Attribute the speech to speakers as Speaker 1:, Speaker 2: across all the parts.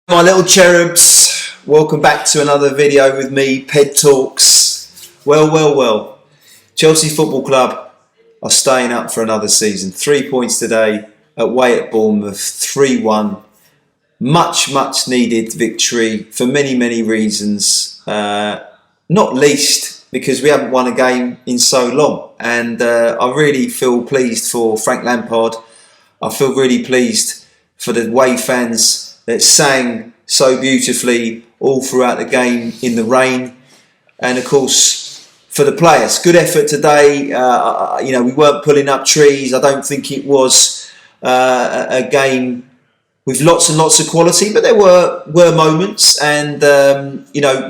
Speaker 1: My little cherubs, welcome back to another video with me, Ped Talks. Well. Chelsea Football Club are staying up for another season. 3 points today away at Bournemouth, 3-1. Much needed victory for many reasons. Not least because we haven't won a game in so long. And I really feel pleased for Frank Lampard. I feel really pleased for the way fans that sang so beautifully all throughout the game in the rain, and of course for the players. Good effort today. We weren't pulling up trees. I don't think it was a game with lots and lots of quality, but there were moments, and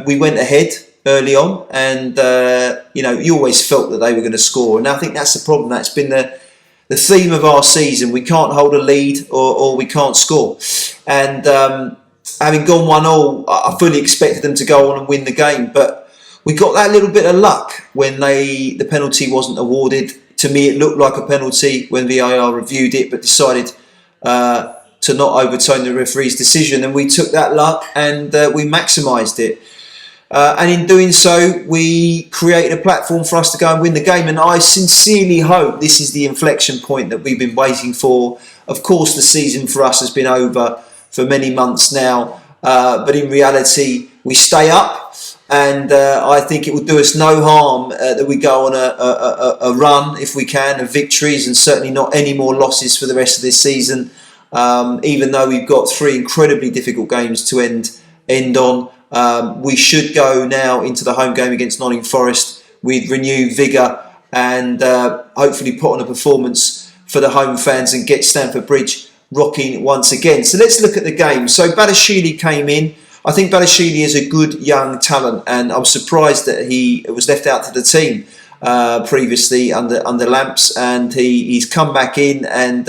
Speaker 1: we went ahead early on, and you always felt that they were going to score, and I think that's the problem. That's been the theme of our season. We can't hold a lead or we can't score. And having gone 1-1, I fully expected them to go on and win the game. But we got that little bit of luck when the penalty wasn't awarded. To me, it looked like a penalty when VAR reviewed it, but decided to not overturn the referee's decision. And we took that luck and we maximised it. And in doing so, we created a platform for us to go and win the game. And I sincerely hope this is the inflection point that we've been waiting for. Of course, the season for us has been over for many months now. But in reality, we stay up. And I think it will do us no harm that we go on a run, if we can, of victories, and certainly not any more losses for the rest of this season. Even though we've got 3 incredibly difficult games to end on. We should go now into the home game against Nottingham Forest with renewed vigour and hopefully put on a performance for the home fans and get Stamford Bridge rocking once again. So let's look at the game. So Badiashile came in. I think Badiashile is a good young talent, and I'm surprised that he was left out to the team previously under Lamps, and he's come back in and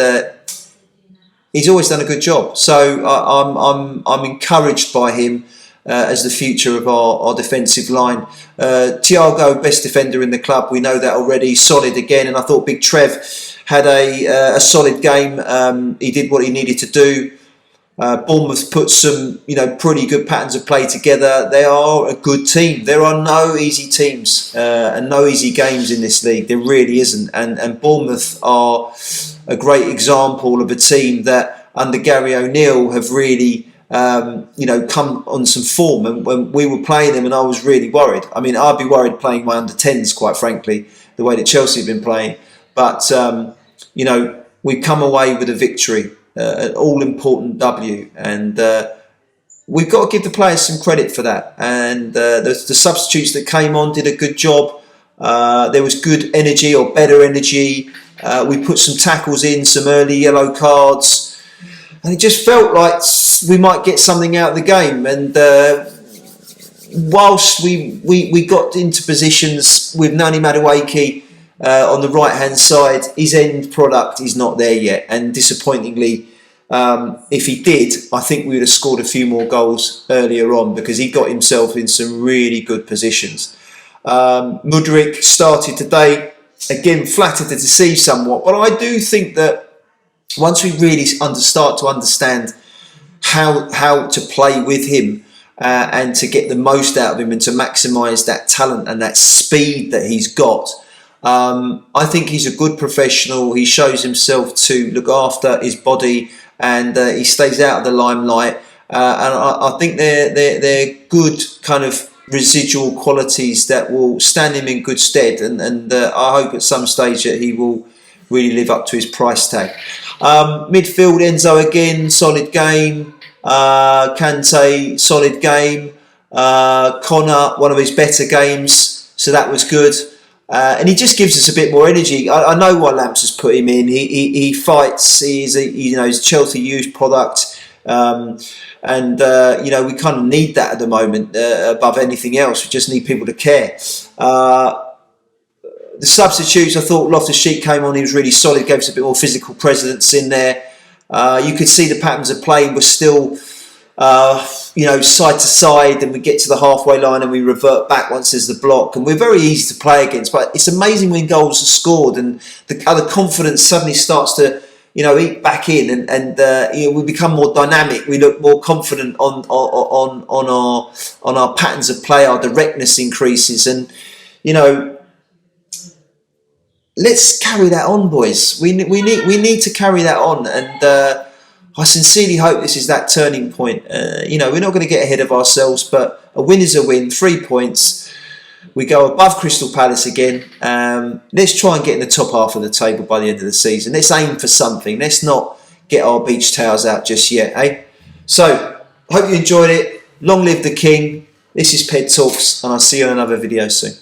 Speaker 1: he's always done a good job. So I'm encouraged by him. As the future of our defensive line. Thiago, best defender in the club, we know that already, solid again, and I thought Big Trev had a solid game. He did what he needed to do. Bournemouth put some pretty good patterns of play together. They are a good team. There are no easy teams and no easy games in this league. There really isn't, and Bournemouth are a great example of a team that under Gary O'Neill have really come on some form. And when we were playing them, and I was really worried. I mean, I'd be worried playing my under-10s, quite frankly, the way that Chelsea have been playing. But, we've come away with a victory, an all-important W. And we've got to give the players some credit for that. And the substitutes that came on did a good job. There was good energy, or better energy. We put some tackles in, some early yellow cards. And it just felt like we might get something out of the game. And whilst we got into positions with Nani Madueke on the right-hand side, his end product is not there yet. And disappointingly, if he did, I think we would have scored a few more goals earlier on, because he got himself in some really good positions. Mudryk started today, again flattered to deceive somewhat. But I do think that once we really start to understand how to play with him and to get the most out of him and to maximise that talent and that speed that he's got, I think he's a good professional. He shows himself to look after his body, and he stays out of the limelight. And I think they're good kind of residual qualities that will stand him in good stead. And I hope at some stage that he will really live up to his price tag. Midfield, Enzo again, solid game. Kante, solid game. Connor, one of his better games, so that was good. And he just gives us a bit more energy. I know why Lamps has put him in. He fights. He's a Chelsea youth product, and we kind of need that at the moment above anything else. We just need people to care. The substitutes, I thought Loftus-Cheek came on, he was really solid, gave us a bit more physical presence in there. You could see the patterns of play were still, side to side, and we get to the halfway line and we revert back once there's the block. And we're very easy to play against, but it's amazing when goals are scored and the confidence suddenly starts to, eat back in, and we become more dynamic. We look more confident on our patterns of play. Our directness increases, and let's carry that on, boys. We need to carry that on, and I sincerely hope this is that turning point. We're not going to get ahead of ourselves, but a win is a win. 3 points. We go above Crystal Palace again. Let's try and get in the top half of the table by the end of the season. Let's aim for something. Let's not get our beach towels out just yet, eh? So, hope you enjoyed it. Long live the King. This is Ped Talks, and I'll see you in another video soon.